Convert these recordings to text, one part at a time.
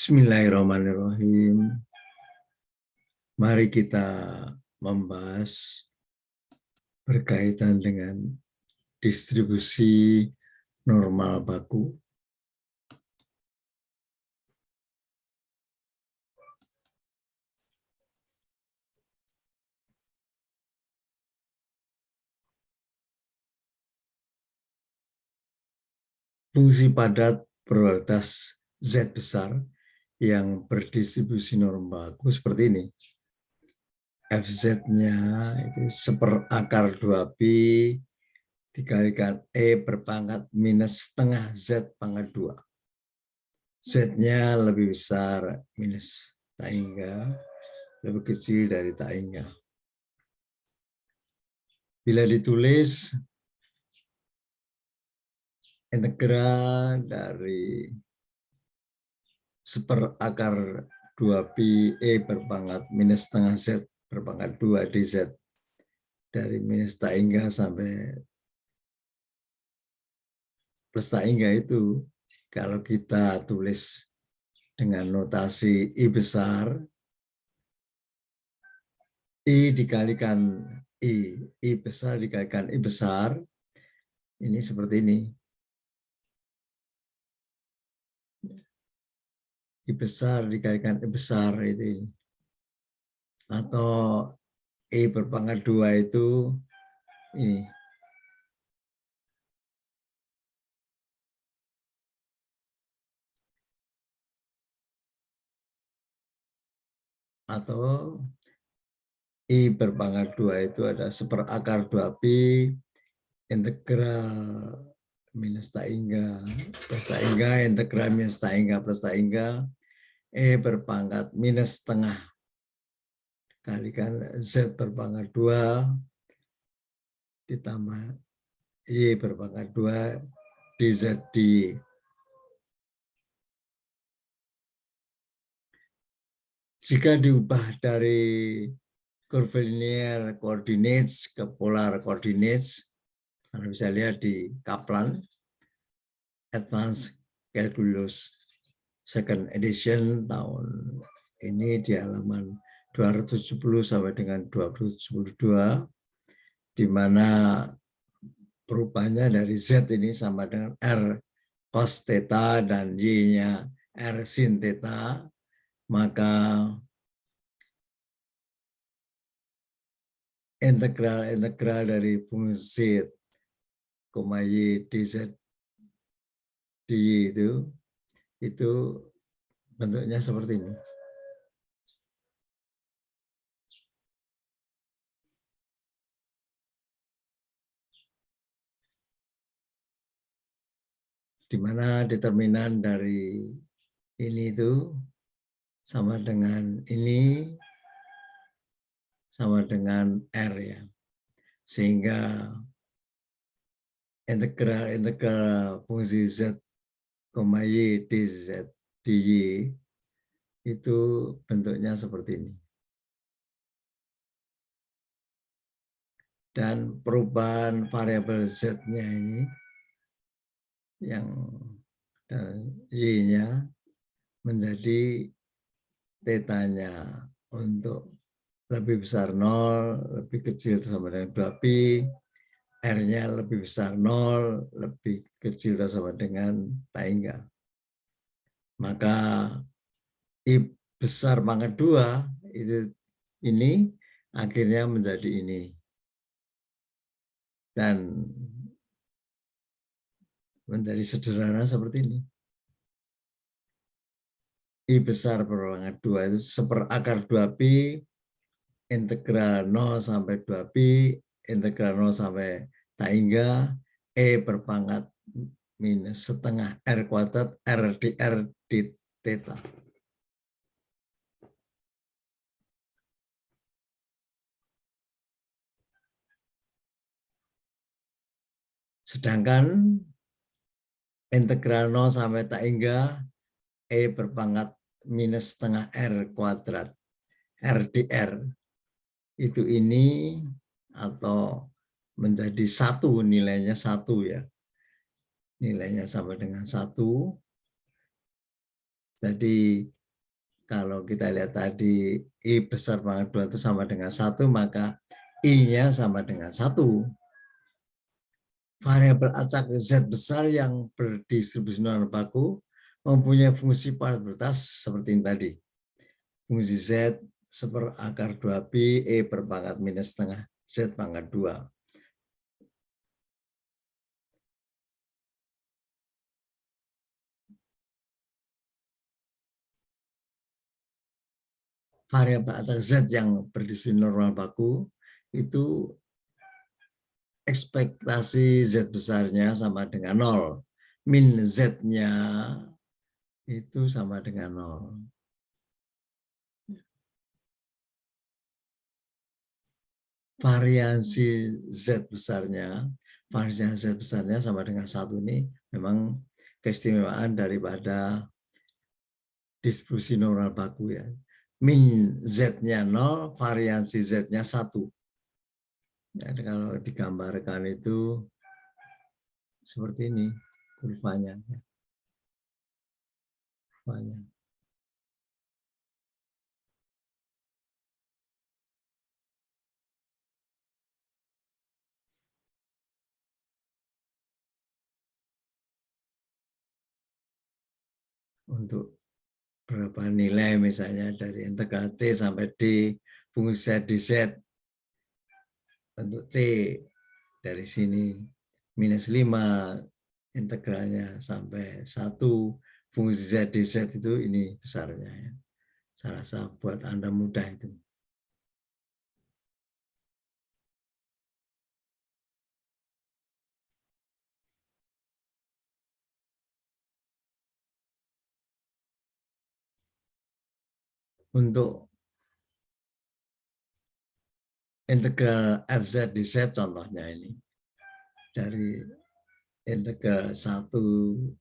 Bismillahirrahmanirrahim. Mari kita membahas berkaitan dengan distribusi normal baku. Fungsi padat probabilitas Z besar yang berdistribusi normal baku seperti ini. Fz-nya itu 1/2 pi dikalikan E berpangkat minus setengah Z pangkat 2. Z-nya lebih besar minus tak hingga, lebih kecil dari tak hingga. Bila ditulis integral dari 1/2 pi E berpangkat minus setengah Z berpangkat 2 dz dari minus tak hingga sampai plus tak hingga itu, kalau kita tulis dengan notasi I besar, I dikalikan I besar dikalikan I besar, ini seperti ini. I besar dikalikan I besar itu. Atau I berpangkat 2 itu ini. Atau I berpangkat 2 itu ada 1/2 pi integral minus tak hingga plus tak hingga integral minus tak hingga plus tak hingga E berpangkat minus setengah kalikan Z berpangkat 2 ditambah Y berpangkat 2 dz di. Jika diubah dari curvilinear coordinates ke polar coordinates, Anda bisa lihat di Kaplan Advanced Calculus Second Edition tahun ini di halaman 270 sampai dengan 272, di mana perubahannya dari Z ini sama dengan R cos theta dan Y-nya R sin theta, maka integral dari fungsi Z, Y dz dy itu bentuknya seperti ini. Di mana determinan dari ini itu sama dengan ini sama dengan R ya. Sehingga integral fungsi Z, Y dz dy itu bentuknya seperti ini. Dan perubahan variabel Z-nya ini yang Y-nya menjadi theta-nya untuk lebih besar 0, lebih kecil sama dengan 2pi, R-nya lebih besar 0, lebih kecil sama dengan tak hingga. Maka I besar pangkat 2 itu ini akhirnya menjadi ini. Dan menjadi sederhana seperti ini. I besar berpangkat 2 itu 1/2 pi integral 0 sampai 2pi integral 0 sampai tak hingga E berpangkat minus setengah R kuadrat R di R di theta. Sedangkan integral 0 sampai tak hingga E berpangkat minus setengah R kuadrat R di R itu ini atau menjadi 1, nilainya 1 ya. Nilainya sama dengan 1. Jadi kalau kita lihat tadi I besar pangkat 2 itu sama dengan 1, maka I-nya sama dengan 1. Variabel acak Z besar yang berdistribusi normal baku mempunyai fungsi probabilitas seperti ini tadi. Fungsi Z seperakar 2pi E per pangkat minus setengah Z pangkat 2. Variabel acak Z yang berdistribusi normal baku itu ekspektasi Z besarnya sama dengan 0. Min Z-nya itu sama dengan 0. Variasi Z besarnya sama dengan 1 ini memang keistimewaan daripada distribusi normal baku ya. Min Z-nya 0, variasi Z-nya 1. Jadi kalau digambarkan itu seperti ini kurvanya. Untuk berapa nilai misalnya dari integral C sampai D fungsi Z di Z. Untuk C dari sini minus 5 integralnya sampai 1 fungsi Z di Z itu ini besarnya ya. Saya rasa buat Anda mudah itu. Untuk integral FZ di Z contohnya ini. Dari integral 1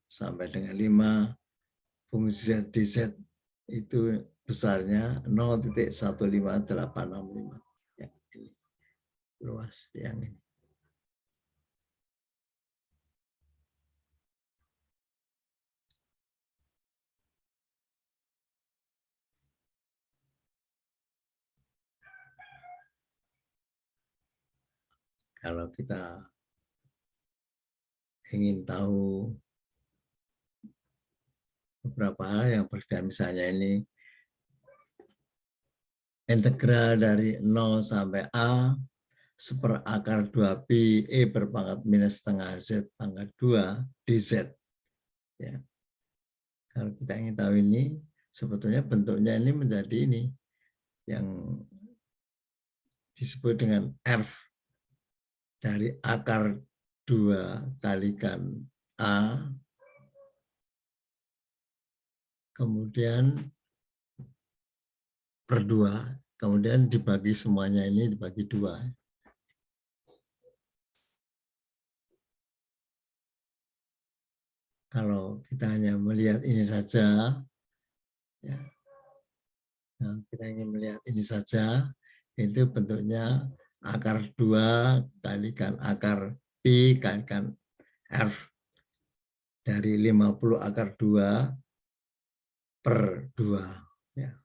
sampai dengan 5 fungsi Z di Z itu besarnya 0,15865. Ya, ini luas yang ini. Kalau kita ingin tahu beberapa hal yang berbeda, misalnya ini integral dari 0 sampai A seperakar 2pi E berpangkat minus setengah Z pangkat 2 dz. Ya. Kalau kita ingin tahu ini, sebetulnya bentuknya ini menjadi ini yang disebut dengan F dari akar 2 kalikan A, kemudian per 2, kemudian dibagi semuanya ini dibagi 2. Kalau kita hanya melihat ini saja, ya, nah, kita ingin melihat ini saja, itu bentuknya akar 2 kalikan akar Pi kalikan F dari 50 akar 2 per 2. Ya.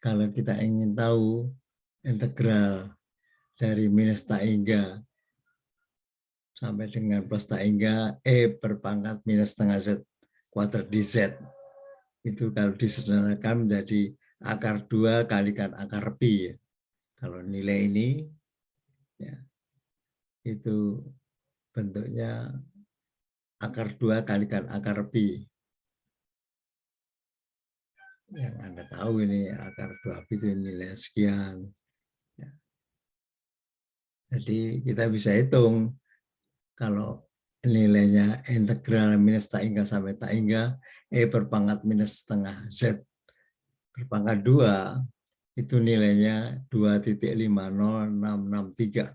Kalau kita ingin tahu integral dari minus tak hingga sampai dengan plus tak hingga E berpangkat minus setengah Z kuadrat dz, itu kalau disederhanakan menjadi akar 2 kalikan akar Pi. Ya. Kalau nilai ini ya, itu bentuknya akar 2 kalikan akar Pi. Yang Anda tahu ini akar 2Pi itu nilai sekian. Ya. Jadi kita bisa hitung kalau nilainya integral minus tak hingga sampai tak hingga E berpangkat minus setengah Z berpangkat 2 itu nilainya 2,50663.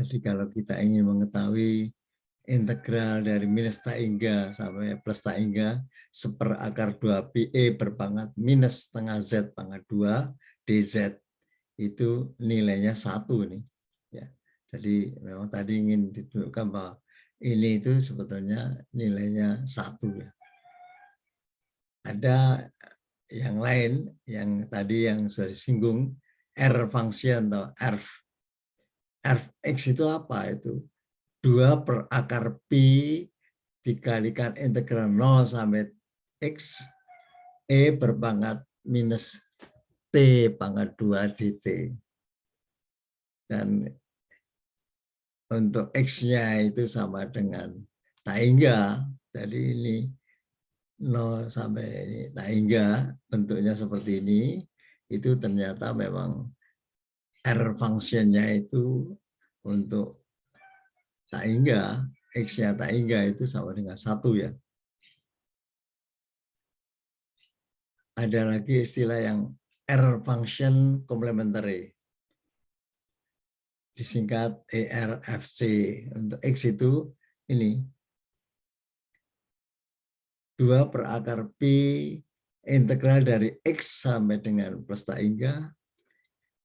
Jadi kalau kita ingin mengetahui integral dari minus tak hingga sampai plus tak hingga seperakar 2pi E berpangkat minus setengah Z pangkat 2 dz itu nilainya 1 nih. Ya. Jadi memang tadi ingin ditunjukkan bahwa ini itu sebetulnya nilainya 1 ya. Ada yang lain yang tadi yang sudah disinggung R function atau Rx itu apa itu? 2 per akar pi dikalikan integral 0 sampai x E berpangkat minus T pangkat 2 dt. Dan untuk X-nya itu sama dengan tak hingga. Jadi ini 0 sampai ini tak hingga bentuknya seperti ini. Itu ternyata memang R function-nya itu untuk tak hingga, X-nya tak hingga itu sama dengan 1 ya. Ada lagi istilah yang R function complementary. Disingkat ERFC. Untuk X itu ini 2 per akar pi integral dari X sampai dengan plus tak hingga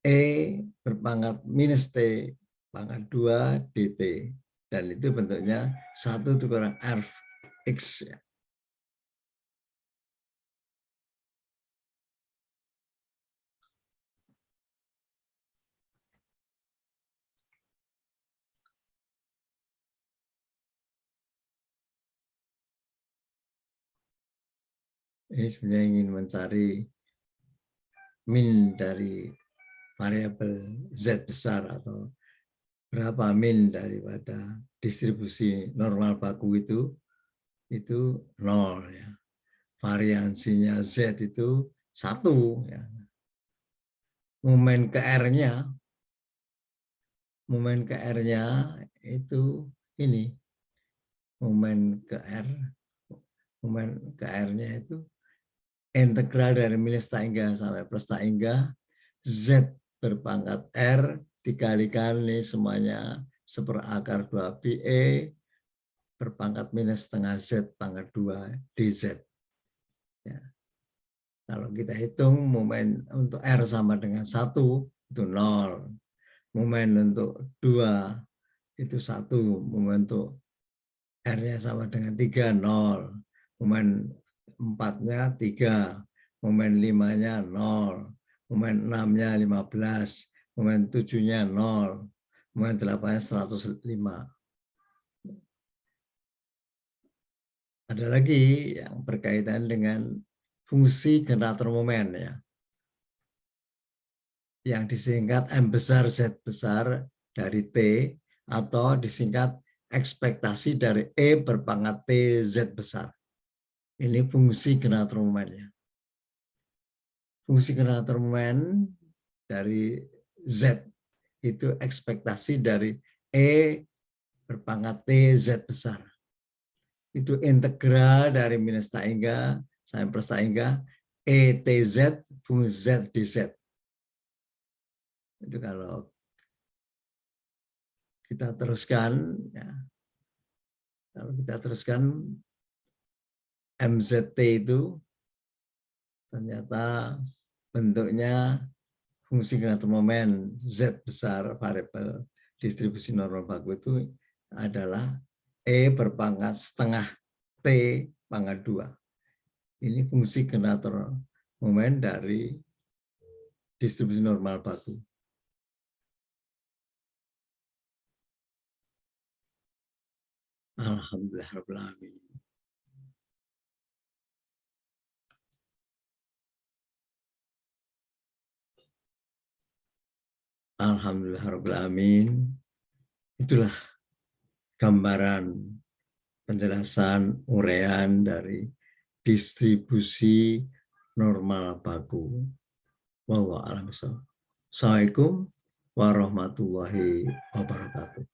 E berpangkat minus T pangkat 2 dt. Dan itu bentuknya 1 kurang R X. Ini sebenarnya ingin mencari min dari variabel Z besar atau berapa min daripada distribusi normal baku itu 0 ya. Variansinya Z itu 1 ya. Momen ke R-nya itu ini. Momen ke R-nya itu integral dari minus tak hingga sampai plus tak hingga Z berpangkat R dikalikan ini semuanya seperakar 2pi E berpangkat minus setengah Z pangkat 2 dz. Ya. Kalau kita hitung momen untuk R sama dengan 1 itu 0. Momen untuk 2 itu 1. Momen untuk R-nya sama dengan 3, 0. Momen 4-nya 3. Momen 5-nya 0. Momen 6-nya 15. Momen 7-nya 0. Momen 8-nya 105. Ada lagi yang berkaitan dengan fungsi generator momen ya. Yang disingkat M besar Z besar dari T atau disingkat ekspektasi dari E berpangkat T Z besar. Ini fungsi generator momen ya. Fungsi generator momen dari Z itu ekspektasi dari E berpangkat T Z besar. Itu integral dari minus tak hingga sampai plus tak hingga ETZ fungsi Z dz. Itu kalau kita teruskan, ya, kalau kita teruskan MZT itu ternyata bentuknya fungsi generator momen Z besar variabel distribusi normal baku itu adalah E berpangkat setengah T pangkat 2. Ini fungsi generator momen dari distribusi normal baku. Alhamdulillahirabbil alamin. Alhamdulillahirabbil alamin. Itulah gambaran penjelasan uraian dari distribusi normal baku. Wallahu a'lam bishawab. Assalamualaikum warahmatullahi wabarakatuh.